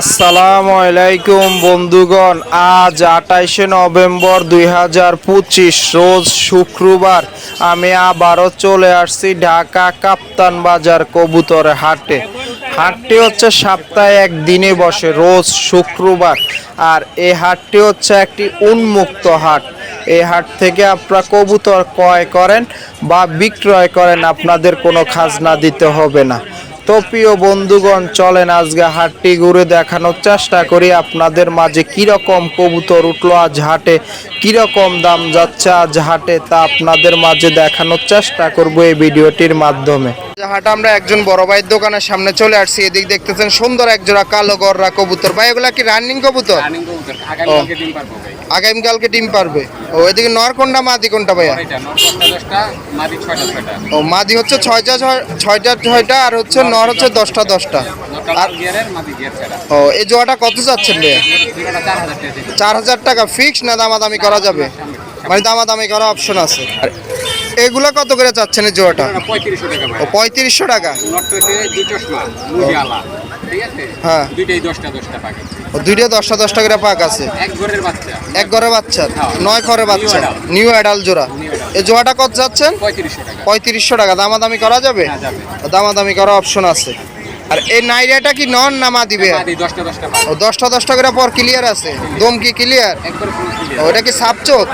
আসসালামু আলাইকুম বন্ধুগণ, আজ 28শে নভেম্বর 2025 রোজ শুক্রবার। আমি আবারও চলে আসছি ঢাকা কাপ্তান বাজার কবুতর হাটে। হাটটি হচ্ছে সপ্তাহে একদিনে বসে, রোজ শুক্রবার। আর এই হাটটি হচ্ছে একটি উন্মুক্ত হাট। এই হাট থেকে আপনারা কবুতর ক্রয় করেন বা বিক্রয় করেন, আপনাদের কোনো খাজনা দিতে হবে না। তো প্রিয় বন্ধুগণ, চলেন আজকে হাটটি ঘুরে দেখানোর চেষ্টা করি আপনাদের মাঝে কিরকম কবুতর উঠলো আজ হাটে, কিরকম দাম যাচ্ছে আজ হাটে, তা আপনাদের মাঝে দেখানোর চেষ্টা করব এই ভিডিওটির মাধ্যমে। হাটে আমরা একজন বড় ভাইয়ের দোকানের সামনে চলে আসছি। এদিক দেখতেছেন সুন্দর এক জোড়া কালো গররা কবুতর। ভাই এগুলা কি রানিং কবুতর? আগামীকালকে ডিম পারবে। ও এদিকে নর কোনটা মাদি কোনটা ভাইয়া? ও মাদি হচ্ছে ছয়টা আর হচ্ছে নর হচ্ছে 10টা। আর ও এই জোড়াটা কত যাচ্ছেন ভাইয়া? 4000 টাকা ফিক্স না দামাদামি করা যাবে? মানে দামাদামি করা অপশন আছে। এগুলা কত করে চাচ্ছেন এই জোড়াটা? 3500 টাকা। হ্যাঁ, দুইটাই 10টা করে পাক আছে। এক ঘরের বাচ্চা, 9 ঘরের বাচ্চা, নিউ অ্যাডাল জোড়া। এই জোড়াটা কত যাচ্ছেন? 3500 টাকা। দামাদামি করা যাবে? দামাদামি করা অপশন আছে। আর এই নাইরাটা কি নন না মা দিবে? 10টা করে পর ক্লিয়ার আছে। দম কি ক্লিয়ার? ওটা কি সাপচোত?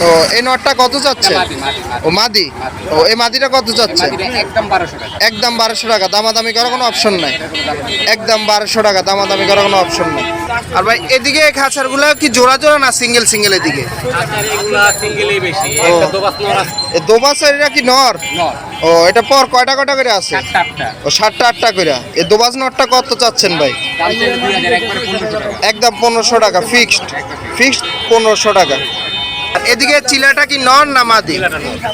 ও এই নটটা কত যাচ্ছে? ও মাদি। ও এই মাদিটা কত যাচ্ছে? একদম 1200 টাকা। দামাদামি করার কোনো অপশন নাই। একদম 1200 টাকা। দামাদামি করার কোনো অপশন নাই। আর ভাই এদিকে এই খাঁচারগুলো কি জোড়া জোড়া না সিঙ্গেল সিঙ্গেল? এদিকে দোবাসের এটা কি নর? ও এটা পর কয়টা করে আছে? ও 7টা 8টা করে। এই দোবাস নটটা কত চাচ্ছেন ভাই? একদম 1500 টাকা ফিক্সড 1500 টাকা। এদিকে চিলাটা কি নর না মাদি?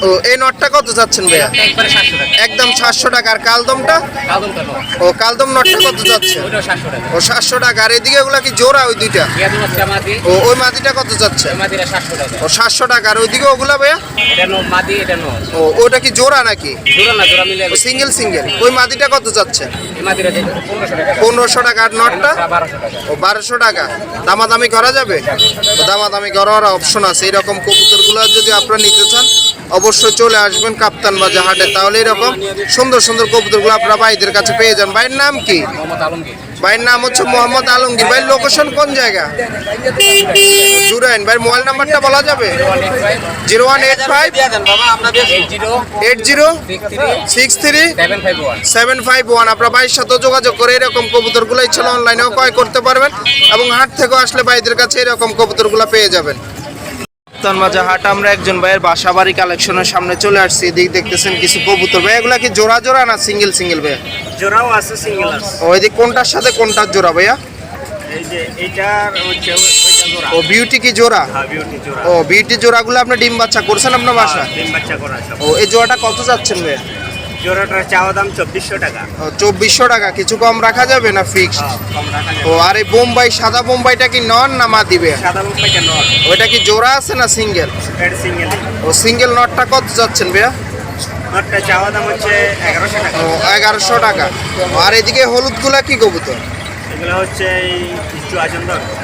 ও এই নটটা কত যাচ্ছেন ভাইয়া? একদম 700 টাকা। আর কালদমটা? ও কালদম নটটা কত যাচ্ছে? ও 700 টাকা। আর এদিকে এগুলা কি জোড়া ওই দুইটা? ও ওই মাদিটা কত যাচ্ছে? ও 700 টাকা। আর ওইদিকে ওগুলা ভাইয়া? ও ওটা কি জোড়া নাকি? Single single. ওই মাদিটা কত যাচ্ছে? 1500 টাকা। আর নটটা? ও 1200 টাকা। দামাদামি করা যাবে? দামাদামি করার অপশন আছে। এরকম কবুতরগুলো যদি আপনারা নিতে চান অবশ্যই চলে আসবেন কাপ্তান বাজার হাটে। তাহলে এরকম সুন্দর সুন্দর কবুতরগুলো আপনারা ভাইদের কাছে পেয়ে যান। ভাইয়ের নাম কি? ভাইয়ের নাম হচ্ছে মোহাম্মদ আলমগীর। ভাইয়ের লোকেশন কোন জায়গা? জুরাইন। ভাইয়ের মোবাইল নাম্বারটা বলা যাবে? 018580636751। আপনারা ভাইয়ের সাথে যোগাযোগ করে এরকম কবুতরগুলো ইচ্ছা অনলাইনেও ক্রয় করতে পারবেন এবং হাট থেকেও আসলে ভাইদের কাছে এরকম কবুতরগুলো পেয়ে যাবেন। হাট আমরা একজন ভাইয়ের বাসা বাড়ি কালেকশনের সামনে চলে আসছি। এদিকে দেখতেছেন কিছু কবুতর। ভাই এগুলা কি জোড়া জোড়া না সিঙ্গেল সিঙ্গেল ভাইয়া? জোড়াও আছে, সিঙ্গেল আছে। ওই দিক কোনটার সাথে কোনটার জোড়া ভাইয়া? এই যে এইটার হচ্ছে ওইটা জোড়া। ও বিউটি কি জোড়া? হ্যাঁ বিউটি জোড়া। ও বিউটি জোড়াগুলো আপনি ডিম বাচ্চা করছেন আপনার বাসা? ডিম বাচ্চা করা সব। ও এই জোড়াটা কত যাচ্ছেন ভাইয়া? জোড়াটার চাওয়া দাম 2400 টাকা। ও 2400 টাকা। কিছু কম রাখা যাবে না ফিক্সড? কম রাখা যাবে। ও আর এই বোম্বাই সাদা বোম্বাইটা কি নন না মা দিবে? সাদা বোম্বাইটা নর। ওইটা কি জোড়া আছে না সিঙ্গেল? এটা সিঙ্গেল। ও সিঙ্গেল নটটা কত যাচ্ছেন ভাইয়া? নরটা চাওয়া দাম হচ্ছে 1100 টাকা। ও 1100 টাকা। আর এদিকে হলুদগুলা কি কবুতর? এগুলো হচ্ছে এই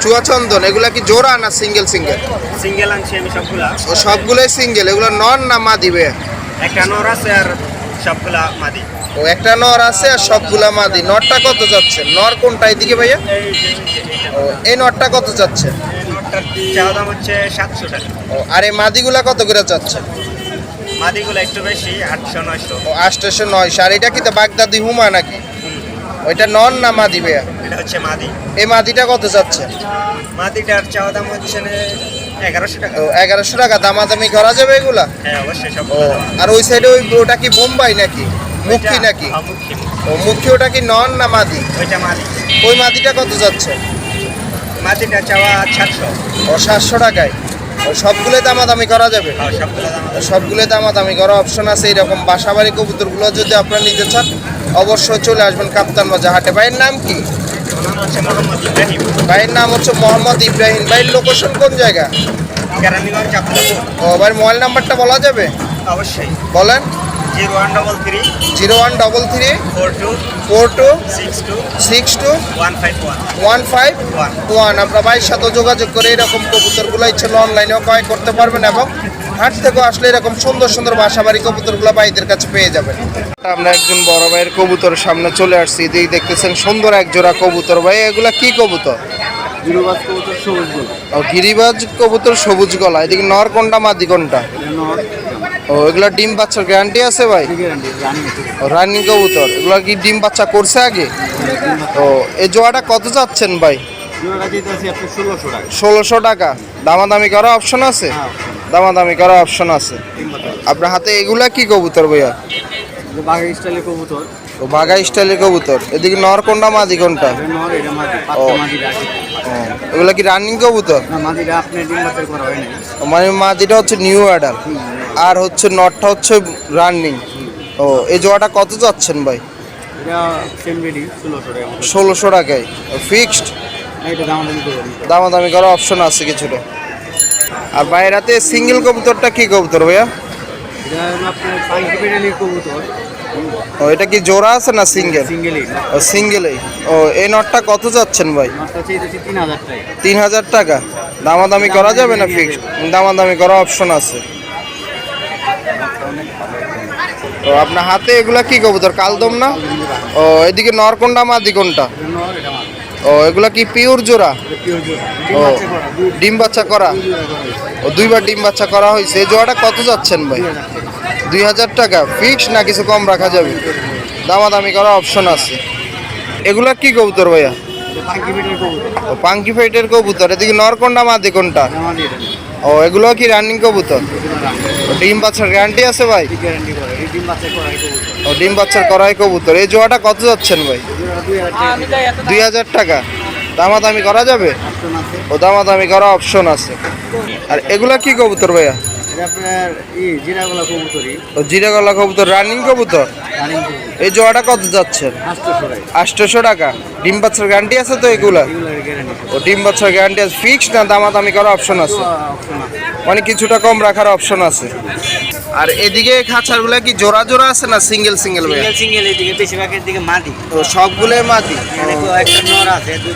চুয়াচন্দন। এগুলা কি জোড়া না সিঙ্গেল সিঙ্গেল? সিঙ্গেল আনছি আমি সবগুলা। ও সবগুলোই সিঙ্গেল। এগুলো নন না মা দিবে? একটা নর আছে আর সবগুলা মাদি। ও একটা নর আছে আর সবগুলা মাদি। নরটা কত যাচ্ছে? নর কোনটা এদিকে ভাইয়া? ও এই নরটা কত যাচ্ছে? নরটার চাওয়া দাম হচ্ছে 700 টাকা। ও আর এই মাদিগুলা কত করে যাচ্ছে? মাদিগুলো একটু বেশি, 800 900। ও 800 900। আর এটা কি তো বাগদাদি হুমা নাকি? ওইটা নন না মাদি ভাইয়া? এটা হচ্ছে মাদি। এই মাদিটা কত যাচ্ছে? মাদিটার চাওয়া দাম হচ্ছে 1100 টাকা। ও 1100 টাকা। দামাদামি করা যাবে এগুলা? হ্যাঁ অবশ্যই সব। ও আর ওই সাইডে ওটা কি বোম্বাই নাকি মুখী নাকি? ও মুখী। ওটা কি নন না মাদি? ওইটা মাদি। ওই মাদিটা কত যাচ্ছে? মাদিটা চাওয়া 700। ও 700 টাকায়। ও সবগুলোই দামাদামি করা যাবে? সবগুলোই দামাদামি করা অপশন আছে। এইরকম বাসাবাড়ি কবুতরগুলো যদি আপনারা নিতে চান অবশ্যই চলে আসবেন কাপ্তান বাজার হাটে। ভাইয়ের নাম কি? ভাইয়ের নাম হচ্ছে মোহাম্মদ ইব্রাহিম। ভাইয়ের লোকেশন কোন জায়গা? কেরানীগঞ্জ। ও ভাইয়ের মোবাইল নাম্বারটা বলা যাবে? অবশ্যই বলেন। 0133 0133 42 42 62 62 151 151। আপনার ভাইয়ের সাথে যোগাযোগ করে এরকম কবুতরগুলো ইচ্ছে অনলাইনেও ক্রয় করতে পারবেন এবং হাট থেকেও আসলে এরকম সুন্দর সুন্দর বাসাবাড়ি কবুতরগুলো ভাইদের কাছে পেয়ে যাবেন। আমরা একজন বড় ভাইয়ের কবুতরের সামনে চলে আসছি। এদিকে দেখতেছেন সুন্দর এক জোড়া কবুতর। ভাই এগুলা কি কবুতর? গিরিবাজ কবুতর সবুজ গোল। ও গিরিবাজ কবুতর সবুজ গলা। এদিকে নর কোনটা মাদি কোনটা? ও এগুলা ডিম বাচ্চার গ্যারান্টি আছে ভাই? ও রানিং কবুতর। এগুলা কি ডিম বাচ্চা করছে আগে? ও এই জোড়াটা কত যাচ্ছেন ভাই? 1600 টাকা। দামাদামি করা অপশন আছে? দামাদামি করা অপশন আছে। আপনার হাতে এগুলা কি কবুতর ভাইয়া? বাঘা স্টাইলের কবুতর। ও বাঘা স্টাইলের কবুতর। এদিকে নর কোনটা মাদি কোনটা? ও এগুলা কি রানিং কবুতর? মানে মাদিটা হচ্ছে নিউ অ্যাডাল আর হচ্ছে নটটা হচ্ছে রানিং। ও এই জোড়াটা কত যাচ্ছেন ভাই? 1600 টাকায় ফিক্সড? দামাদামি করার অপশন আছে কিছুটা। আর বাইরাতে সিঙ্গেল কবুতরটা কি কবুতর ভাইয়া? ও এটা কি জোড়া আছে না সিঙ্গেল? ও সিঙ্গেলই। ও এই নটটা কত যাচ্ছেন ভাই? 3000 টাকা। দামাদামি করা যাবে না ফিক্সড? দামাদামি করার অপশন আছে। তো আপনার হাতে এগুলা কি কবুতর? কালদম না? ও এদিকে নর কোনটা মাদি কোনটা? ও এগুলা কি পিওর জোড়া? ও ডিম বাচ্চা করা। ও দুইবার ডিম বাচ্চা করা হয়েছে। এই জোড়াটা কত যাচ্ছেন ভাই? 2000 টাকা ফিক্স না কিছু কম রাখা যাবে? দামাদামি করার অপশন আছে। এগুলা কি কবুতর ভাইয়া? ও পাঙ্কি ফাইটের কবুতর। এদিকে নর কোনটা মাদি কোনটা? ও এগুলো কি রানিং কবুতর? ডিম বাচ্চার গ্যারান্টি আছে ভাই? ও ডিম বাচ্চার করাই কবুতর। এই জোড়াটা কত যাচ্ছেন ভাই? 2000 টাকা। দামাদামি করা যাবে? ও দামাদামি করা অপশন আছে। আর এগুলা কি কবুতর ভাইয়া? ও জিরাগলা কবুতর রানিং কবুতর। এই জোড়াটা কত যাচ্ছেন? 800 টাকা। ডিম বাচ্চার গ্যারান্টি আছে তো এগুলা? ও ডিম বাচ্চার গ্যারান্টি আছে ফিক্স না দামাদামি করার অপশন আছে? মানে কিছুটা কম রাখার অপশন আছে। আর এদিকে খাঁচারগুলা কি জোড়া জোড়া আছে না সিঙ্গেল সিঙ্গেল ভাই? সিঙ্গেল এদিকে বেশিরভাগের দিকে মাদি। ও সবগুলোই মাদি। একটা নর আছে, দুই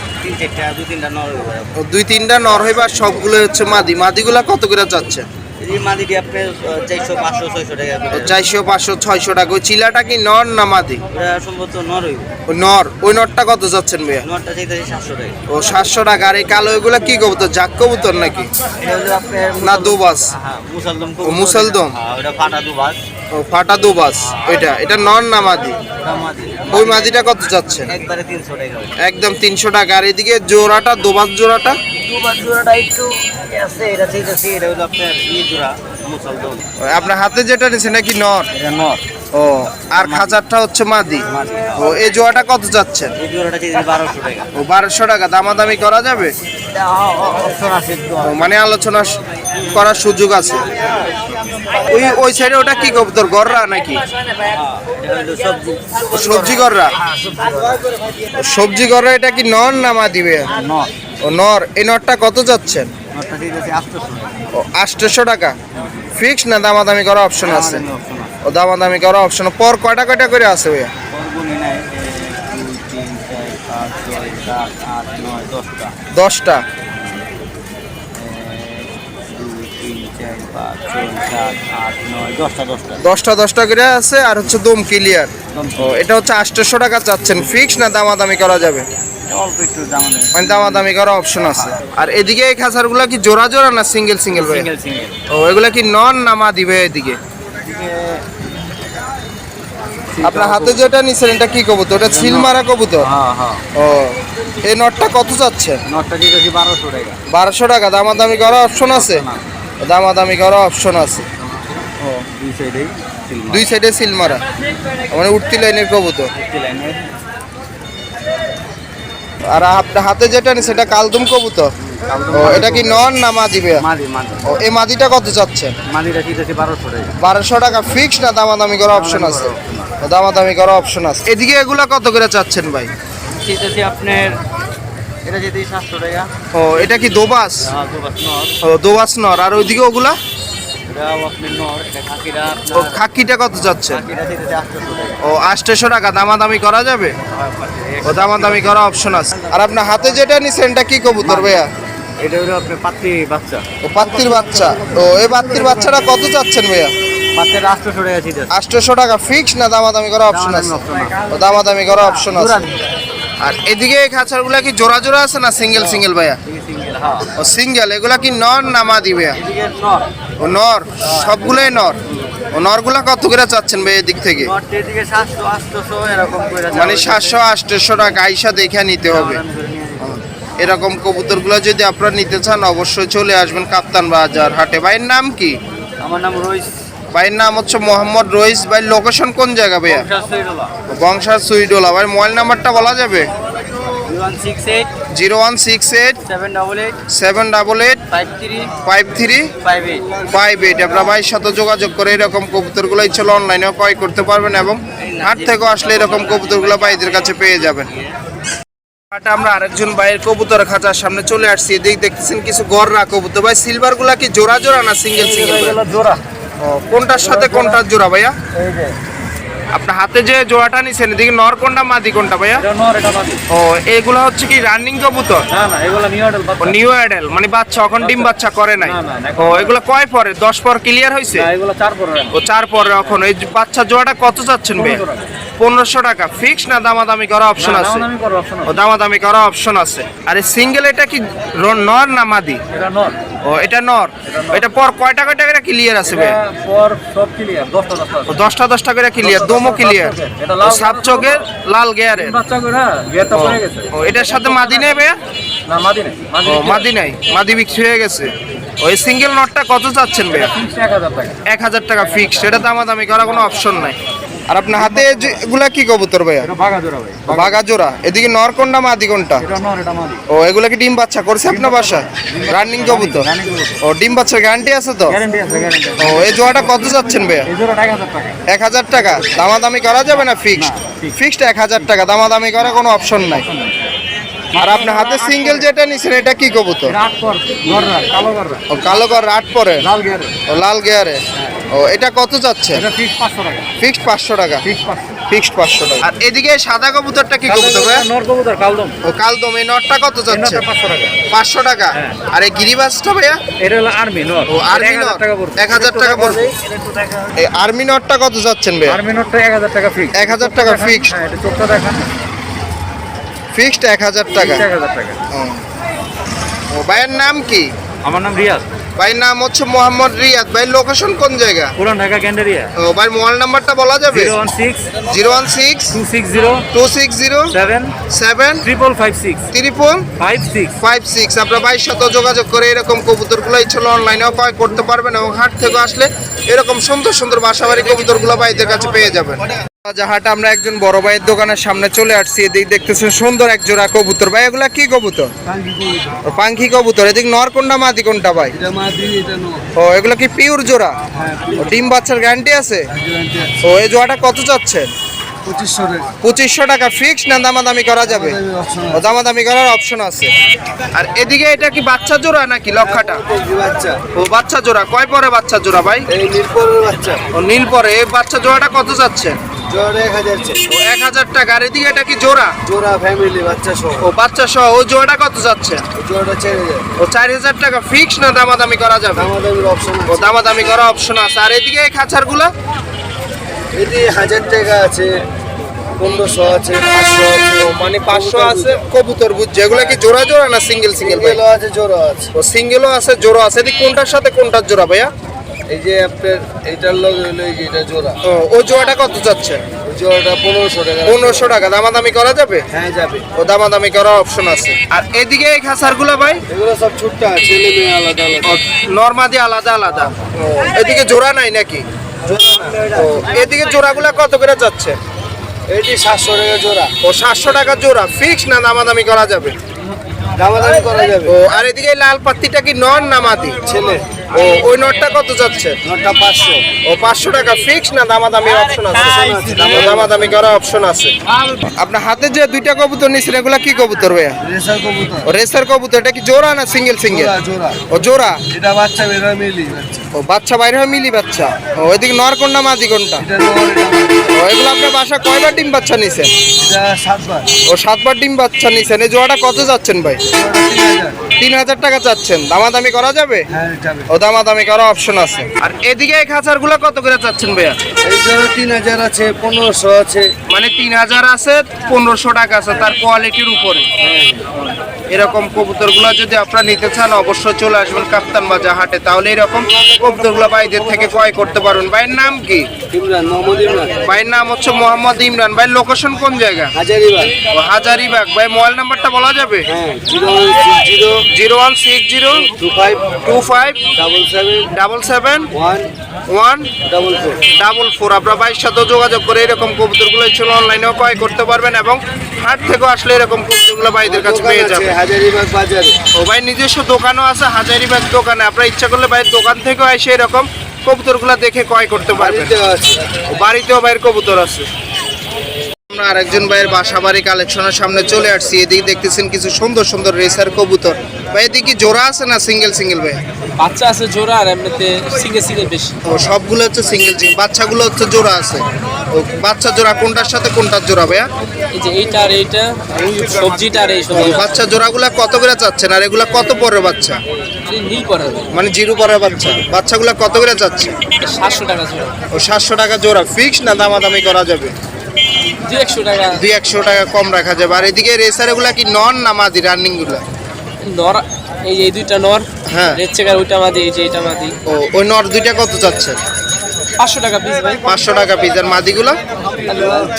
তিনটা নর। ও 2-3টা নর হইবা সবগুলো হচ্ছে মাদি। মাদিগুলা কত করে যাচ্ছে? এই মাদিটি আপনার 400 500 600 টাকা করে। 400 500 600 টাকা। ওই চিলাটা কি নর না মাদি? ওটা সম্ভবত নর হইব। ও নর। ওই নরটা কত যাচ্ছেন ভাইয়া? নরটা চাইতেছে 700 টাকা। ও 700 টাকা। আর এই কালো এগুলা কি কবুতর? জাক কবুতর নাকি? এটা হলো আপনার না দুবাস? হ্যাঁ মুসলদম ও মুসলদম। হ্যাঁ ওটা ফাটা দুবাস। ও ফাটা দুবাস। এটা নর না মাদি? ওটা মাদি। ওই মাদিটা কত যাচ্ছেন? একবারে 300 টাকা। একদম 300 টাকা। আর এদিকে জোড়াটা দুবাস জোড়াটা? দুবাস জোড়াটা একটু আছে, এটা চাইতেছে। এটা হলো আপনার জোড়া মুসলদম। আপনার হাতে যেটা নিছেন নাকি নর? এটা নর। ও আর খাঁচারটা হচ্ছে মাদি। মাদি। ও এই জোড়াটা কত যাচ্ছেন? এই জোড়াটা চাইতেছে 1200 টাকা। ও 1200 টাকা। দামাদামি করা যাবে? এটা অপশন আছে একটু। ও মানে আলোচনা করার সুযোগ আছে। ওই সাইডে ওটা কি কবুতর? গররা নাকি? এটা হলো সবজি। সবজি গররা। সবজি গররা। এটা কি নর না মাদি ভাইয়া? নর। ও নর। এই নরটা কত যাচ্ছেন? নরটা চাইতেছে 800 টাকা। ও 800 টাকা ফিক্স না দামাদামি করা অপশন আছে? ও দামাদামি করা অপশন। পর কয়টা কয়টা করে আছে ভাইয়া? 10টা। 10টা করে আছে। আর হচ্ছে দম ক্লিয়ার। ও এটা হচ্ছে 800 টাকা চাচ্ছেন ফিক্স না দামাদামি করা যাবে? অল্প একটু দাম আছে। মানে দামাদামি করা অপশন আছে। আর এদিকে এই খাঁচারগুলা কি জোড়া জোড়া না সিঙ্গেল সিঙ্গেল ভাই? Single single. ও এগুলা কি নন না মাদি ভাই? এদিকে আপনার হাতে যেটা নিছেন এটা কি কবুতর? এটা সিলমারা কবুতর। হ্যাঁ হ্যাঁ। ও এই নটটা কত যাচ্ছেন? নটটা চাইতেছে 1200 টাকা। 1200 টাকা। দামাদামি করা অপশন আছে? দামাদামি করা অপশন আছে। ও দুই সাইডেই দুই সাইডে সিলমারা মানে উঠতি লাইনের কবুতর। লাইনের। আর আপনার হাতে যেটা নিছেন এটা কালদম কবুতর। ও এটা কি নন না মাদি ভাইয়া? মাদি মাদি। ও এই মাদিটা কত যাচ্ছেন? মাদিটা চাইতেছে 1200 টাকা। 1200 টাকা ফিক্স না দামাদামি করা অপশন আছে? ও দামাদামি করা অপশন আছে। এদিকে এগুলা কত করে চাচ্ছেন ভাই? চাইতেছে আপনার এটা চাইতেছে 700 টাকা। ও এটা কি দোবাস? হ্যাঁ দুবাস নর। ও দোবাস নর। আর ওইদিকে ওগুলা? এটাও আপনার নর, এটা খাকিরা ও আপনার খাকিটা কত যাচ্ছে? খাকিরা চাইতেছে 800 টাকা। ও 800 টাকা, দামাদামি করা যাবে? ও দামাদামি করা অপশন আছে। আর আপনার হাতে যেটা নিছেন এটা কি কবুতর ভাইয়া? এটা হলো আপনার পাত্রি বাচ্চা। ও পাত্তির বাচ্চা। ও এই পাত্তির বাচ্চাটা কত যাচ্ছেন ভাইয়া? বাচ্চাটা 800 টাকা চাইতেছে। 800 টাকা ফিক্স না দামাদামি করা অপশন আছে? ও দামাদামি করা অপশন আছে। আর এদিকে এই খাঁচারগুলা কি জোড়া জোড়া আছে না সিঙ্গেল সিঙ্গেল ভাইয়া? সিঙ্গেল, হ্যাঁ। ও সিঙ্গেল। এগুলা কি নর না মাদি ভাইয়া? এদিকে নর। ও নর, সবগুলোই নর। ও নরগুলা কত করে চাচ্ছেন ভাই এদিক থেকে? নরটা এদিকে 700 800 এরকম করে মানে 700 800 টাকা আইসা দেখে নিতে হবে। এরকম কবুতরগুলো যদি আপনারা নিতে চান অবশ্যই চলে আসবেন কাপ্তান বাজার হাটে। ভাইয়ের নাম কি? আমার নাম রইস। ভাইয়ের নাম হচ্ছে মোহাম্মদ রইস। ভাই লোকেশন কোন জায়গা ভাইয়া? বংশার সুইডোলা। ভাই মোবাইল নাম্বারটা বলা যাবে? 0168 0168 788 788 53 53 58। 58। আপনারা ভাইয়ের সাথে যোগাযোগ করে এরকম কবুতরগুলো ইচ্ছালে অনলাইনেও ক্রয় করতে পারবেন এবং হাট থেকেও আসলে এরকম কবুতরগুলো ভাইদের কাছে পেয়ে যাবেন। হাটে আমরা আরেকজন ভাইয়ের কবুতর খাঁচার সামনে চলে আসছি। এদিকে দেখতেছেন কিছু গররা কবুতর। ভাই সিলভারগুলা কি জোড়া জোড়া না সিঙ্গেল সিঙ্গেল? জোড়া। ও কোনটার সাথে কোনটার জোড়া ভাইয়া? এই যে আপনার হাতে যে জোড়াটা নিছেন এদিকে নর কোনটা মাদি কোনটা ভাইয়া? এটা নর, এটা মাদি। ও এগুলো হচ্ছে কি রানিং কবুতর? না না, এগুলা নিউ অ্যাডাল্ট ও বাচ্চা। নিউ অ্যাডেল মানে বাচ্চা এখন ডিম বাচ্চা করে নাই? না, না, না, ও এগুলো কয় পরে 10 পর ক্লিয়ার হইছে? না, এগুলা 4 পরে। ও 4 পরে এখন এই যে বাচ্চা জোড়াটা কত চাচ্ছেন ভাইয়া? 1500 টাকা ফিক্স না দামাদামি করা অপশন আছে? আমি করব অপশন ও দামাদামি করা অপশন আছে। আর এই সিঙ্গেল এটা কি নর না মাদি? এটা নর। ও এটা নর। এটা পর কয় টাকা টাকা ক্লিয়ার আছে ভাইয়া? পর সব ক্লিয়ার 10টা 10টা। ও 10টা করে ক্লিয়ার, দমও ক্লিয়ার। এটা লাল সাত চোখের লাল গেয়ারের। বাচ্চা করে গেটা পড়ে গেছে। ও এটার সাথে মাদি নেই ভাইয়া? না, মাদি নেই। ও মাদি নাই, মাদি বিক্রি হয়ে গেছে। ওই সিঙ্গেল নটটা কত চাচ্ছেন ভাইয়া? 1000 টাকা। 1000 টাকা ফিক্সড। এটা দামাদামি করা কোনো অপশন নাই। আর আপনার হাতে এগুলা কি কবুতর ভাইয়া? এটা বাগা জোড়া ভাই। বাগা জোড়া। এদিকে নর কোনটা মাদি কোনটা? এটা নর, এটা মাদি। ও এগুলা কি ডিম বাচ্চা করছে আপনার বাসায়? রানিং কবুতর। ও ডিম বাচ্চার গ্যারান্টি আছে তো? গ্যারান্টি আছে, গ্যারান্টি আছে। ও এই জোড়াটা কত যাচ্ছেন ভাইয়া? এই জোড়া 1000 টাকা। 1000 টাকা। দামাদামি করা যাবে না ফিক্সড? ফিক্সড 1000 টাকা, দামাদামি করার কোনো অপশন নাই। আর আপনার হাতে সিঙ্গেল যেটা নিছেন এটা কি কবুতর? রাত পর গররা, কালো গররা। ও কালো কর রাট পরে? লাল গেরে। ও লাল গেয়ারে। ও এটা কত যাচ্ছে? এটা ফিক্স 500 টাকা। ফিক্সড 500 টাকা। ফিক্স 500। ফিক্সড 500 টাকা। আর এদিকে সাদা কবুতরটা কি কবুতর ভাই? নর কবুতর কালদম। ও কালদম। এই নটটা কত যাচ্ছে? এটা 500 টাকা। 500 টাকা। হ্যাঁ। আর এই গিরিবাসটা ভাইয়া? এটা হলো আর্মি নর। ও আর্মি নট 1000 টাকা পড়বে। 1000 টাকা পড়বে। এটা একটু দেখা। এই আর্মি নটটা কত যাচ্ছেন ভাইয়া? আর্মি নরটা 1000 টাকা ফিক্স। 1000 টাকা ফিক্সড। হ্যাঁ, এটা চোখটা দেখান। ফিক্সড 1000 টাকা। 1000 টাকা। ও। ও ভাইয়ের নাম কি? আমার নাম রিয়াজ। ভাইয়ের নাম হচ্ছে মোহাম্মদ রিয়াদ। ভাই লোকেশন কোন জায়গা? পুরান ঢাকা গ্যান্ডারিয়া। ও ভাই মোবাইল নাম্বারটা বলা যাবে? 016 016 260 260 7 7 5556 3 56। 56। আপনার ভাইয়ের সাথে যোগাযোগ করে এরকম কবুতরগুলো ইচ্ছালে অনলাইনেও ক্রয় করতে পারবেন এবং হাট থেকে আসলে এরকম সুন্দর সুন্দর বাসাবাড়ি কবুতরগুলো ভাইদের কাছে পেয়ে যাবেন। হাটে আমরা একজন বড় ভাইয়ের দোকানের সামনে চলে আসছি। এদিক দেখতেছেন সুন্দর এক জোড়া কবুতর। ভাই এগুলা কি কবুতর? ও পাঙ্খি কবুতর। এদিক নর কোনটা মাদি কোনটা ভাই? এটা মাদি, এটা নর। ও এগুলো কি পিওর জোড়া? ও ডিম বাচ্চার গ্যারান্টি আছে? ও এই জোড়াটা কত চাচ্ছে? 2500 টাকা। 2500 টাকা ফিক্সড না দামাদামি করা যাবে? ও দামাদামি করার অপশন আছে। আর এদিকে এটা কি বাচ্চা জোড়া নাকি লক্ষাটা? বাচ্চা। ও বাচ্চা জোড়া। কয় পরে বাচ্চা জোড়া ভাই? এই নীলপরের বাচ্চা। ও নীল পরে। এই বাচ্চা জোড়াটা কত যাচ্ছে? জোড়া 1000 টাকা। ও 1000 টাকা। আর এদিকে এটা কি জোড়া? জোড়া ফ্যামিলি বাচ্চা সহ। ও বাচ্চা সহ। ও জোড়াটা কত যাচ্ছে? জোড়া 4000। ও 4000 টাকা ফিক্সড না দামাদামি করা যাবে? আমাদের অপশন ও দামাদামি করা অপশন আছে। আর এদিকে এই খাঁচারগুলো? এটি 1000 টাকা আছে, 1500 আছে, 500 আছে। ও মানে 500 আছে কবুতর বুঝছে। এগুলো কি জোড়া জোড়া না সিঙ্গেল সিঙ্গেল ভাই? সিঙ্গেলও আছে, জোড়া আছে। ও সিঙ্গেলও আছে জোড়া আছে। এদিকে কোনটার সাথে কোনটার জোড়া ভাইয়া? এই যে আপনার এইটার লগে হলো এই যে এটা জোড়া। ও ও জোড়াটা কত যাচ্ছে? ওই জোড়াটা 1500 টাকা। 1500 টাকা। দামাদামি করা যাবে? হ্যাঁ যাবে। ও দামাদামি করার অপশন আছে। আর এদিকে এই খাঁচারগুলো ভাই? এগুলো সব ছোট্টা, ছেলে মেয়ে আলাদা আলাদা। নরমাদি আলাদা আলাদা। ও এদিকে জোড়া নাই নাকি? জোড়া না। ও এদিকে জোড়াগুলো কত করে যাচ্ছে? এটি 700 টাকা জোড়া। ও 700 টাকা জোড়া ফিক্সড না দামাদামি করা যাবে? দামাদামি করা যাবে। ও আর এদিকে এই লাল পাত্তিটা কি নর না মাদি? ছেলে। ও ওই নটটা কত যাচ্ছে? নটটা 500। ও 500 টাকা ফিক্স না দামাদামি অপশন আছে? দামাদামি করা অপশন আছে। আপনার হাতে যে দুইটা কবুতর নিছেন এগুলা কি কবুতর ভাইয়া? রেসার কবুতর। ও রেসার কবুতর, এটা কি জোড়া না সিঙ্গেল সিঙ্গেল? জোড়া জোড়া। ও জোড়া। এটা বাচ্চা বের হয় মিলি বাচ্চা। ও বাচ্চা বাইরে হয় মিলি বাচ্চা। ও ওইদিকে নর কোনটা মাদি কোনটা? এটা নর এটা মাদি। ও এগুলো আপনার বাসা কয়বার ডিম বাচ্চা নিছেন? এটা 7 বার। ও 7বার ডিম বাচ্চা নিছেন। এই জোড়াটা কত যাচ্ছেন ভাই? এটা 3000। 3000 টাকা চাচ্ছেন। দামাদামি করা যাবে? হ্যাঁ যাবে। ও দামাদামি করা অপশন আছে। আর এদিকে এই খাঁচারগুলো কত করে চাচ্ছেন ভাইয়া? এই জন্য 3000 আছে, 1500 আছে। মানে 3000 আছে, 1500 টাকা আছে, তার কোয়ালিটির উপরে। এরকম কবুতরগুলো যদি আপনারা নিতে চান অবশ্যই চলে আসবেন কাপ্তান বাজার হাটে, তাহলে এরকম কবুতরগুলো ভাইদের থেকে ক্রয় করতে পারবেন। ভাইয়ের নাম কি? ইমরান, মোহাম্মদ ইমরান। ভাইয়ের নাম হচ্ছে মোহাম্মদ ইমরান। ভাই লোকেশন কোন জায়গা? হাজারিবাগ। ও হাজারিবাগ। ভাই মোবাইল নাম্বারটা বলা যাবে? হ্যাঁ 0160 0160 25 25 77 77 1 1 44। 44। আপনার ভাইয়ের সাথে যোগাযোগ করে এরকম কবুতরগুলো ছিল অনলাইনেও ক্রয় করতে পারবেন এবং হাট থেকেও আসলে এরকম কবুতরগুলো ভাইদের কাছে পেয়ে দোকান আছে যাবেন। হাজারিবাগ বাজারে। ও ভাই নিজস্ব দোকানও আছে হাজারিবাগ দোকানে। আপনার ইচ্ছা করলে ভাইয়ের দোকান থেকেও এসে এরকম কবুতরগুলো দেখে ক্রয় করতে পারবেন। বাড়িতে আছে। ও বাড়িতেও ভাইয়ের কবুতর আছে। আমরা আরেকজন ভাইয়ের বাসা বাড়ি কালেকশনের সামনে চলে আসছি। এদিকে দেখতেছেন কিছু সুন্দর সুন্দর রেসার কবুতর। ভাই এদিকে কি জোড়া আছে না সিঙ্গেল সিঙ্গেল ভাই? বাচ্চা আছে জোড়া আর এমনিতে সিঙ্গেল সিঙ্গেল বেশি। ও সবগুলো হচ্ছে সিঙ্গেল সিঙ্গেল, বাচ্চাগুলো হচ্ছে জোড়া আছে। ও বাচ্চা জোড়া কোনটার সাথে কোনটার জোড়া ভাইয়া? এই যে এইটা আর এইটা, ওই সবজিটা আর এই ও, সবজি বাচ্চা জোড়াগুলা কত করে চাচ্ছেন আর এগুলা কত পরে বাচ্চা? নীল করা হবে মানে জিরো পরে বাচ্চা, বাচ্চাগুলা কত করে চাচ্ছে? 700 টাকা জোড়া। ও 700 টাকা জোড়া ফিক্স না দামাদামি করা যাবে? 200 টাকা 200 টাকা কম রাখা যাবে। আর এদিকে রেসার এগুলা কি নন না মাদি রানিং গুলা? নর। এই যে এই দুইটা নর, হ্যাঁ। রেড চেকার ওইটা মাদি, এই যে এইটা মাদি। ও ওই নর দুইটা কত চাচ্ছে? 500 টাকা পিস ভাই। 500 টাকা পিস। আর মাদিগুলা?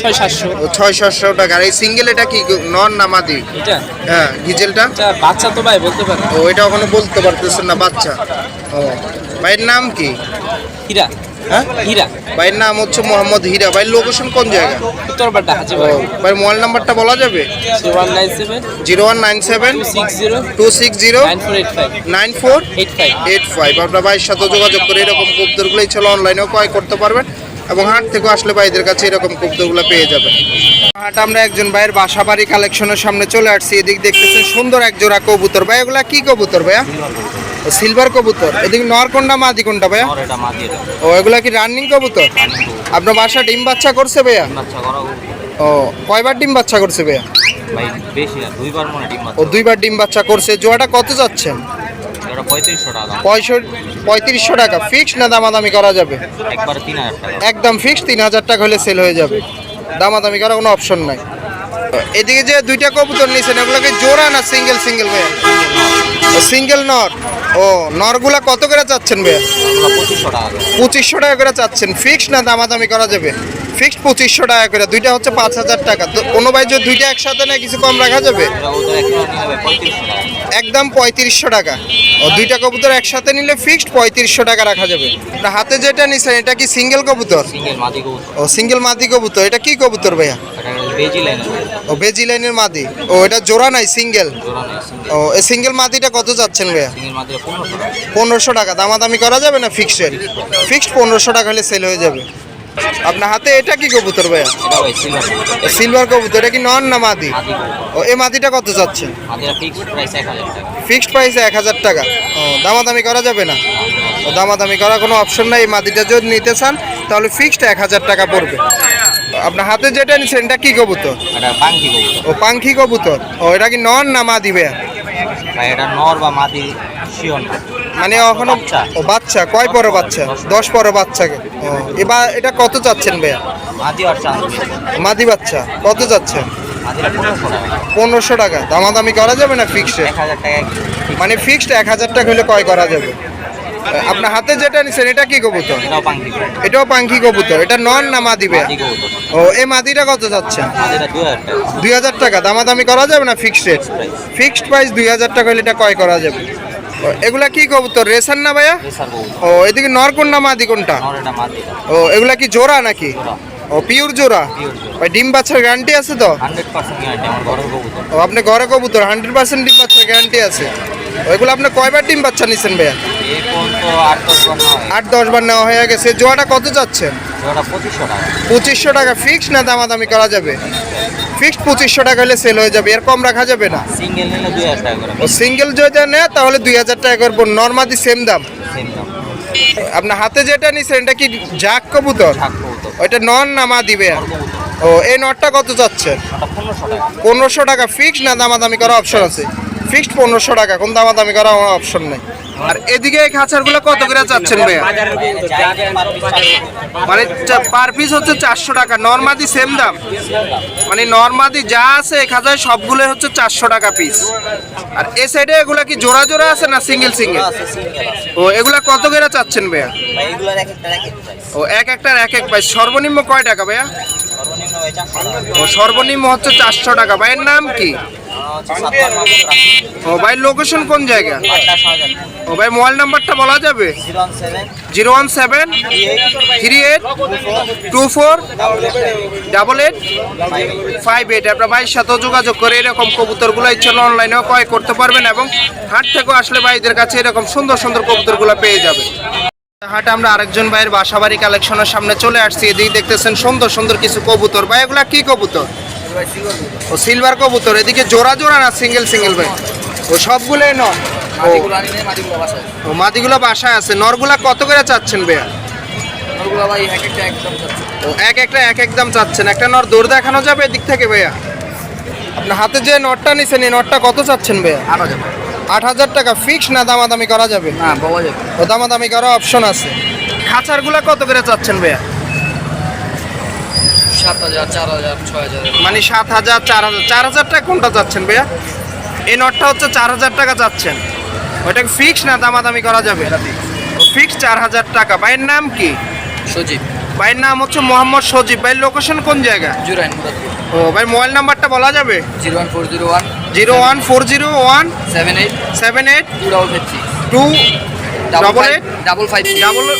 600-700। ও 600 টাকা। আর এই সিঙ্গেল এটা কি নন না মাদি? এটা হ্যাঁ গিজেলটা? এটা বাচ্চা তো ভাই বলতে পারে। ও এটা এখনো বলতে পারতেছেন না বাচ্চা। ও ভাইয়ের নাম কি? হীরা। হ্যাঁ হীরা ভাইয়ের নাম হচ্ছে মোহাম্মদ হীরা। ভাই লোকেশন কোন জায়গা? উত্তরপাড়া হাজি ও ভাই। ভাই মোবাইল নাম্বারটা বলা যাবে? 0197 0197 260 260 9485 9485। 85। আপনার ভাইয়ের সাথে যোগাযোগ করে এরকম কবুতরগুলোই ছিল অনলাইনেও ক্রয় করতে পারবেন এবং হাট থেকে আসলে ভাইদের কাছে এরকম কবুতরগুলো পেয়ে যাবেন। হাট আমরা একজন ভাইয়ের বাসা বাড়ি কালেকশনের সামনে চলে আসছি। এদিক দেখতেছেন সুন্দর এক জোড়া কবুতর। ভাই এগুলা কি কবুতর ভাইয়া? সিলভার কবুতর। এদিকে নর কোনটা মাদি কোনটা ভাইয়া? ও এগুলা কি রানিং কবুতর? আপনার বাসা ডিম বাচ্চা করছে ভাইয়া? ও কয়বার ডিম বাচ্চা করছে ভাইয়া? ও 2বার ডিম বাচ্চা করছে। জোড়াটা কত যাচ্ছেন? 3500 টাকা ফিক্স না দামাদামি করা যাবে? একদম ফিক্স 3000 টাকা হলে সেল হয়ে যাবে, দামাদামি করার কোনো অপশন নাই। এদিকে যে দুইটা কবুতর নিয়েছেন এগুলোকে জোড়া না সিঙ্গেল সিঙ্গেল ভাইয়া? সিঙ্গেল নর। ও নরগুলা কত করে চাচ্ছেন ভাইয়া? 2500 টাকা করে চাচ্ছেন। ফিক্স না দামাদামি করা যাবে? ফিক্সড 2500 টাকা করে। দুইটা হচ্ছে 5000 টাকা। তো কোনো ভাই যদি দুইটা একসাথে নেয় কিছু কম রাখা যাবে? একদম 3500 টাকা। ও দুইটা কবুতর একসাথে নিলে ফিক্সড 3500 টাকা রাখা যাবে। আপনার হাতে যেটা নিছেন এটা কি সিঙ্গেল কবুতর? ও সিঙ্গেল মাদি কবুতর। এটা কি কবুতর ভাইয়া? ও বেজি লাইনের মাদি। ও এটা জোড়া নাই সিঙ্গেল? ও এই সিঙ্গেল মাদিটা কত যাচ্ছেন ভাইয়া? 1500 টাকা। দামাদামি করা যাবে না ফিক্সড? ফিক্সড 1500 টাকা হলে সেল হয়ে যাবে। আপনার হাতে এটা কি কবুতর ভাইয়া? সিলভার কবুতর। এটা কি নন না মাদি? ও এই মাদিটা কত যাচ্ছেন? ফিক্সড প্রাইসে 1000 টাকা। ও দামাদামি করা যাবে না? ও দামাদামি করার কোনো অপশন নাই। এই মাদিটা যদি নিতে চান তাহলে ফিক্সড 1000 টাকা পড়বে। আপনার হাতে যেটা নিচ্ছেন এটা কি কবুতর? ও পাঙ্খি কবুতর। ও এটা কি নন না মাদি ভাইয়া? মানে এখনো ও বাচ্চা। কয় পরে বাচ্চা? 10 পরে বাচ্চাকে। ও এবার এটা কত চাচ্ছেন ভাইয়া? মাদি বাচ্চা কত যাচ্ছে? 1500 টাকা। দামাদামি করা যাবে না ফিক্সড? মানে ফিক্সড 1000 টাকা হলে ক্রয় করা যাবে। আপনার হাতে যেটা নিছেন এটা কি কবুতর? এটাও পাঙ্খি কবুতর। এটা নন না মাদি ভাইয়া? ও এই মাদিটা কত যাচ্ছে? 2000 টাকা। দামাদামি করা যাবে না ফিক্সড? ফিক্সড প্রাইস 2000 টাকা হলে এটা ক্রয় করা যাবে। ও এগুলা কি কবুতর? রেসার না ভাইয়া? ও এদিকে নর কোন না মাদি কোনটা? ও এগুলা কি জোড়া নাকি? ও পিওর জোড়া। ভাই ডিম বাচ্চার গ্যারান্টি আছে তো? ও আপনি ঘরে কবুতর 100% ডিম বাচ্চার গ্যারান্টি আছে। ওইগুলো আপনি কয়বার ডিম বাচ্চা নিছেন ভাইয়া? এই পর্যন্ত 8-10 বার 8-10 বার নেওয়া হয়ে গেছে। জোড়াটা কত যাচ্ছেন? ওটা 2500 টাকা। 2500 টাকা ফিক্সড না দামাদামি করা যাবে? ফিক্সড 2500 টাকা হলে সেল হয়ে যাবে, এর কম রাখা যাবে না। সিঙ্গেল নিলে 2000 টাকা করে। ও সিঙ্গেল যদি নেয় তাহলে 2000 টাকা করবো, নর্মালি সেম দাম। সেম দাম। আপনার হাতে যেটা নিছেন এটা কি জাক কবুতর? থাকবো তো। ওইটা নন না মা দিবে? ও এই নটটা কত যাচ্ছেন? ওটা 1500 টাকা। 1500 টাকা ফিক্সড না দামাদামি করা অপশন আছে? ফিক্সড 1500 টাকা, কোন দামাদামি করা অপশন নেই। আর এদিকে এই খাঁচারগুলো কত করে চাচ্ছেন ভাইয়া? মানে পার পিস হচ্ছে 400 টাকা, নর্মালি সেম দাম? মানে নর্মালি যা আছে এই খাঁচায় সবগুলো হচ্ছে 400 টাকা পিস। আর এই সাইডে এগুলা কি জোড়া জোড়া আছে না সিঙ্গেল সিঙ্গেল? ও এগুলা কত করে চাচ্ছেন ভাইয়া? এগুলোর এক একটা প্রাইস। ও এক একটার এক এক প্রাইস। সর্বনিম্ন কয় টাকা ভাইয়া? সর্বনিম্ন 400 টাকা। ও সর্বনিম্ন হচ্ছে 400 টাকা। ভাইয়ের নাম কি? ও ভাই লোকেশন কোন জায়গা? ও ভাই মোবাইল নাম্বারটা বলা যাবে? 017 38 24 88 58। আপনার ভাইয়ের সাথে যোগাযোগ করে এরকম কবুতরগুলো ইচ্ছা অনলাইনেও ক্রয় করতে পারবেন এবং হাট থেকেও আসলে ভাইদের কাছে এরকম সুন্দর সুন্দর কবুতরগুলো পেয়ে যাবে। হাটে আমরা আরেকজন ভাইয়ের বাসাবাড়ি কালেকশনের সামনে চলে আসছি। এদিকে দেখতেছেন সুন্দর সুন্দর কিছু কবুতর। ভাই এগুলা কি কবুতর? ও সিলভার কবুতর। এদিকে জোড়া জোড়া না সিঙ্গেল সিঙ্গেল ভাই? ও সবগুলোই নর। ও মাদিগুলো বাসায় আছে। নরগুলা কত করে চাচ্ছেন ভাইয়া? ও এক একটা এক এক দাম চাচ্ছেন। একটা নর দৌড় দেখানো যাবে এদিক থেকে ভাইয়া? আপনার হাতে যে নটটা নিছেন এই নটটা কত চাচ্ছেন ভাইয়া? 8000 টাকা ফিক্স না দামাদামি করা যাবে? ও দামাদামি করা অপশন আছে। খাঁচারগুলা কত করে চাচ্ছেন ভাইয়া? 7000 4000 6000। মানে 7000 4000। 4000 টাকা কোনটা চাচ্ছেন ভাইয়া? এই নটটা হচ্ছে 4000 টাকা চাচ্ছেন। ওইটা ফিক্স না দামাদামি করা যাবে? ফিক্স 4000 টাকা। ভাইয়ের নাম কি? সজীব। ভাইয়ের নাম হচ্ছে মোহাম্মদ সজীব। ভাইয়ের লোকেশন কোন জায়গা? জুরাইন। ও ভাই মোবাইল নাম্বারটা বলা যাবে? 01401 01401 78 78 256 2 556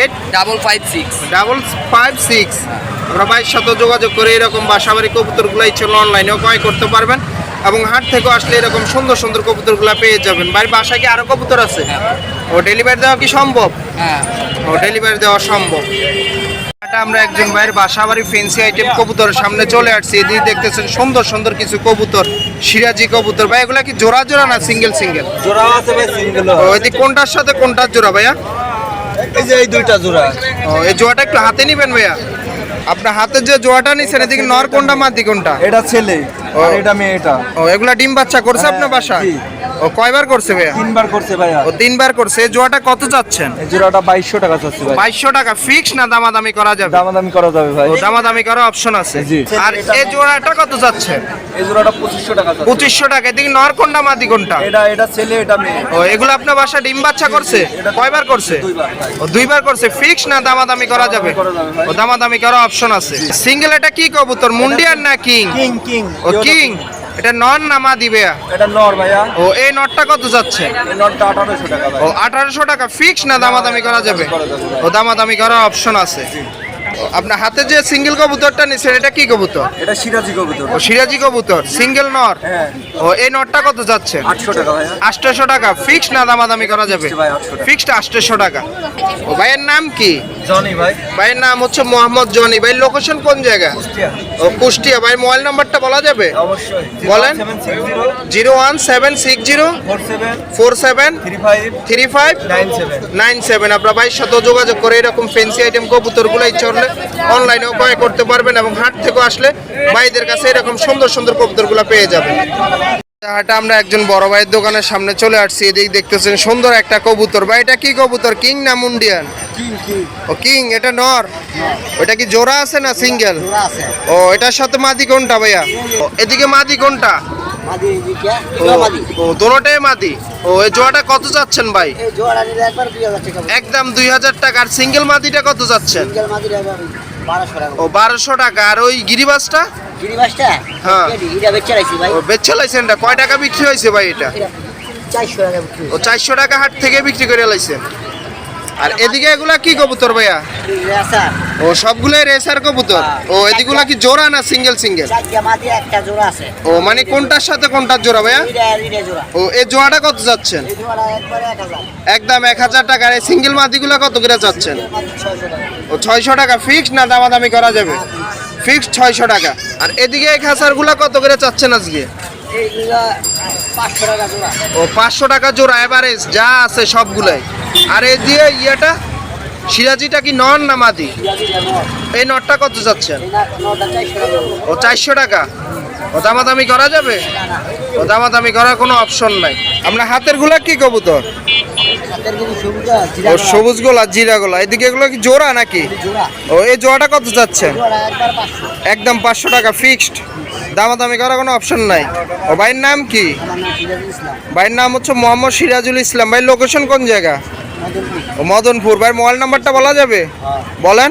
8 556 556। আমরা ভাইয়ের সাথে যোগাযোগ করে এরকম বাসাবাড়ি কবুতরগুলো ইচ্ছে অনলাইনেও ক্রয় করতে পারবেন এবং হাট থেকে আসলে এরকম সুন্দর সুন্দর কবুতরগুলো পেয়ে যাবেন। ভাইয়ের বাসায় কি আরো কবুতর আছে? ও ডেলিভারি দেওয়া কি সম্ভব? হ্যাঁ। ও ডেলিভারি দেওয়া সম্ভব। এটা আমরা একজন ভাইয়ের বাসাবাড়ি ফেন্সি আইটেম কবুতরের সামনে চলে আসছি। এদিকে দেখতেছেন সুন্দর সুন্দর কিছু কবুতর, সিরাজি কবুতর। ভাই এগুলা কি জোড়া জোড়া না সিঙ্গেল সিঙ্গেল? জোড়া আছে ভাই, সিঙ্গেল। ও এদিকে কোনটার সাথে কোনটার জোড়া ভাইয়া? এই যে এই দুইটা জোড়া। ও এই জোড়াটা একটু হাতে নিবেন ভাইয়া। আপনার হাতে যে জোড়াটা নিছেন এদিকে নর কোনটা মাদি কোনটা? এটা ছেলে আর এটা মেয়েটা। ও এগুলা ডিম বাচ্চা করছে আপনার বাসায়? জি। ও কয়বার করছে ভাইয়া? 3 বার করছে ভাইয়া। ও 3 বার করছে। এই জোড়াটা কত চাচ্ছেন? এই জোড়াটা 2200 টাকা চাচ্ছি ভাই। 2200 টাকা ফিক্স না দামাদামি করা যাবে? দামাদামি করা যাবে ভাই। ও দামাদামি করার অপশন আছে। জি। আর এই জোড়াটা কত যাচ্ছে? এই জোড়াটা 2500 টাকা চাচ্ছি। 2500 টাকা। এদিকে নর কোনটা মাদি কোনটা? এটা ছেলে এটা মেয়ে। ও এগুলো আপনার বাসা ডিম বাচ্চা করছে? কয়বার করছে? 2 বার। ও 2 বার করছে। ফিক্স না দামাদামি করা যাবে? করা যাবে ভাই। ও দামাদামি করার অপশন আছে। সিঙ্গেল এটা কি কবুতর? মুন্ডিয়ান না কিং? কিং। ও কিং। এটা নর না মাদি ভাইয়া? এটা নর ভাইয়া। ও এই নটটা কত যাচ্ছে? এই নরটা 1800 টাকা ভাই। ও 1800 টাকা ফিক্স না দামাদামি করা যাবে? ও দামাদামি করার অপশন আছে। ও, আপনার হাতে যে সিঙ্গেল কবুতরটা নিছেন এটা কি কবুতর? এটা সিরাজি কবুতর। ও সিরাজি কবুতর সিঙ্গেল নর। হ্যাঁ। ও এই নটটা কত যাচ্ছে? 800 টাকা ভাইয়া। 800 টাকা ফিক্স না দামাদামি করা যাবে? ভাই 800 টাকা। ফিক্সড 800 টাকা। ও ভাইয়ের নাম কি? জনি ভাই। ভাইয়ের নাম হচ্ছে মোহাম্মদ জনি। ভাই লোকেশন কোন জায়গা? কুষ্টিয়া। ও কুষ্টিয়া। ভাই মোবাইল নাম্বারটা বলা যাবে? অবশ্যই। বলেন। 01760 01760 47 47 35 35 97। 97। আপনার ভাইয়ের সাথে যোগাযোগ করে এরকম ফেন্সি আইটেম কবুতরগুলো ইচ্ছা হলে অনলাইনেও ক্রয় করতে পারবেন এবং হাট থেকে আসলে ভাইদের কাছে এরকম সুন্দর সুন্দর কবুতরগুলো পেয়ে যাবেন। হাটে আমরা একজন বড় ভাইয়ের দোকানের সামনে চলে আসছি। এদিকে দেখতেছেন সুন্দর একটা কবুতর। ভাই এটা কি কবুতর? কিং না মুন্ডিয়ান? ও কিং। এটা নর? ওটা কি জোড়া আছে না সিঙ্গেল? ও এটার সাথে মাদি কোনটা ভাইয়া? ও, এদিকে মাদি কোনটা? ও দোনোটাই মাদি। ও এই জোড়াটা কত যাচ্ছেন ভাই? একদম 2000 টাকা। আর সিঙ্গেল মাদিটা কত যাচ্ছেন? ও 1200 টাকা। আর ওই গিরিবাসটা? হ্যাঁ। ও বেচে লাইছেন। কয় টাকা বিক্রি হয়েছে ভাই এটা? ও 400 টাকা হাট থেকে বিক্রি করে লাইছেন। আর এদিকে এগুলা কি কবুতর ভাইয়া? ও সবগুলাই রেসার কবুতর। ও এদিকগুলা কি জোড়া না সিঙ্গেল সিঙ্গেল? একটা জোড়া আছে, ও মানে কোনটার সাথে কোনটার জোড়া ভাইয়া? এটা জোড়া। ও এই জোড়াটা কত যাচ্ছেন? এই জোড়া একবারে 1000, একদম 1000 টাকা। আর এই সিঙ্গেল মাদিগুলা কত করে যাচ্ছেন? মাত্র 600 টাকা। ও 600 টাকা ফিক্স না দামাদামি করা যাবে? ফিক্স 600 টাকা। আর এদিকে এই খাসারগুলা কত করে চাচ্ছেন আজকে? এইগুলা 500 টাকা জোড়া। ও 500 টাকা জোড়া এভারেজ যা আছে সবগুলাই। আর এই দিয়ে ইয়েটা সিরাজিটা কি নন না মাদি? এই নটটা কত যাচ্ছেন? ও 400 টাকা। ও দামাদামি করা যাবে? ও দামাদামি করার কোনো অপশন নাই। আমরা হাতের গুলা কি কবুতর? ও সবুজ গোলা জিরা গোলা। এদিকে এগুলো কি জোড়া নাকি? ও এই জোড়াটা কত যাচ্ছেন? একদম 500 টাকা ফিক্সড, দামাদামি করার কোনো অপশন নাই। ও ভাইয়ের নাম কি? ভাইয়ের নাম হচ্ছে মোহাম্মদ সিরাজুল ইসলাম। ভাই লোকেশন কোন জায়গা? ও মদনপুর। ভাই মোবাইল নাম্বারটা বলা যাবে? বলেন।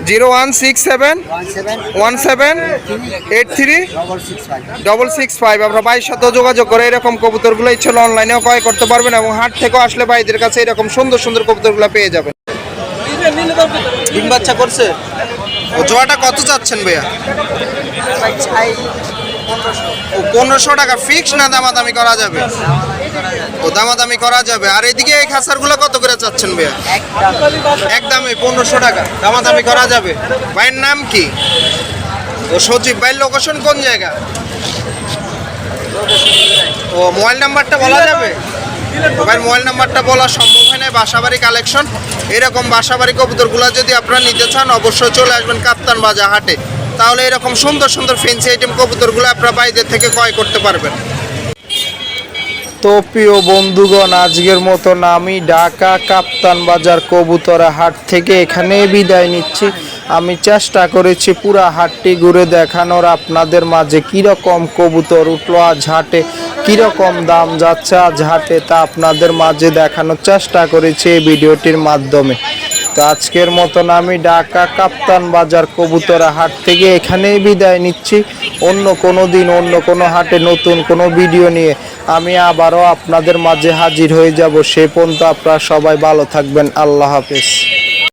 0167178365। আপনারা ভাইয়ের সাথে যোগাযোগ করে এরকম কবুতরগুলো ইচ্ছে হলে অনলাইনেও ক্রয় করতে পারবেন এবং হাট থেকেও আসলে ভাইদের কাছে এরকম সুন্দর সুন্দর কবুতরগুলো পেয়ে যাবেন। ডিম বাচ্চা করছে। ও জোড়াটা কত চাচ্ছেন ভাইয়া? ও 1500 টাকা ফিক্স না দামাদামি করা যাবে? ও দামাদামি করা যাবে। আর এদিকে এই খাসারগুলো কত করে চাচ্ছেন ভাইয়া? একদমই 1500 টাকা, দামাদামি করা যাবে। ভাইয়ের নাম কি? ও সজীব। ভাইয়ের লোকেশন কোন জায়গা? ও মোবাইল নাম্বারটা বলা যাবে? ভাইয়ের মোবাইল নাম্বারটা বলা সম্ভব হয় না। বাসাবাড়ি কালেকশন, এরকম বাসাবাড়ি কবুতরগুলো যদি আপনারা নিতে চান অবশ্যই চলে আসবেন কাপ্তান বাজার হাটে। তাহলে এরকম সুন্দর সুন্দর ফেন্সি আইটেম কবুতরগুলো আপনারা বাইরের থেকে ক্রয় করতে পারবেন। তো প্রিয় বন্ধুগণ, আজকের মতন আমি ঢাকা কাপ্তান বাজার কবুতরা হাট থেকে এখানে বিদায় নিচ্ছি। আমি চেষ্টা করেছি পুরা হাটটি ঘুরে দেখানোর, আপনাদের মাঝে কীরকম কবুতর উঠলো আজ হাটে, কীরকম দাম যাচ্ছে আজ হাটে, তা আপনাদের মাঝে দেখানোর চেষ্টা করেছি এই ভিডিওটির মাধ্যমে। তো আজকের মতন আমি ঢাকা কাপ্তান বাজার কবুতরা হাট থেকে এখানেই বিদায় নিচ্ছি। অন্য কোনো দিন অন্য কোনো হাটে নতুন কোনো ভিডিও নিয়ে আমি আবারও আপনাদের মাঝে হাজির হয়ে যাব। সে পর্যন্ত আপনারা সবাই ভালো থাকবেন। আল্লাহ হাফেজ।